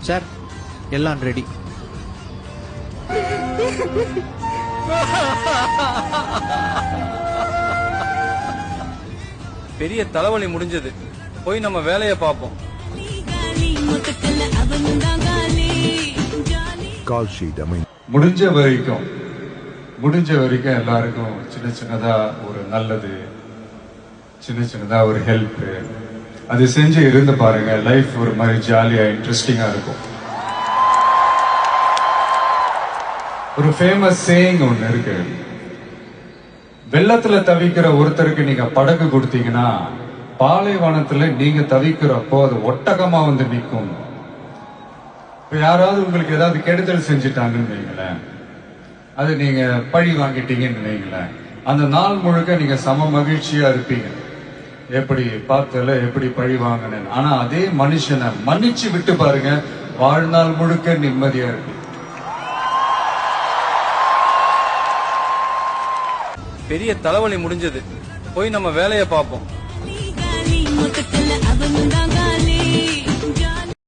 Sir எல்லாம் ready. பெரிய தலைவலி முடிஞ்சது. போய் நம்ம வேலையை பார்ப்போம். முடிஞ்ச வரைக்கும் எல்லாருக்கும் சின்ன சின்னதா ஒரு நல்லது, சின்ன சின்னதா ஒரு ஹெல்ப், அது செஞ்சு இருந்து பாருங்க. லைஃப் ஒரு மாதிரி ஜாலியா இன்ட்ரெஸ்டிங்கா இருக்கும். ஒரு ஃபேமஸ் சேயிங் ஒண்ணு இருக்கு, வெள்ளத்துல தவிக்கிற ஒருத்தருக்கு நீங்க படகு கொடுத்தீங்கன்னா பாலைவனத்துல நீங்க தவிக்கிறப்போ அது ஒட்டகமா வந்து நிற்கும். இப்ப யாராவது உங்களுக்கு ஏதாவது கெடுதல் செஞ்சுட்டாங்கன்னு வைங்களேன், அது நீங்க பழி வாங்கிட்டீங்கன்னு வைங்களேன், அந்த நாள் முழுக்க நீங்க சம மகிழ்ச்சியா இருப்பீங்க. எப்படி பார்த்தல, எப்படி பழி வாங்கினேன். ஆனா அதே மனுஷனை மன்னிச்சு விட்டு பாருங்க, வாழ்நாள் முழுக்க நிம்மதியா இருக்கு. பெரிய தலைவலி முடிஞ்சது. போய் நம்ம வேலையை பார்ப்போம்.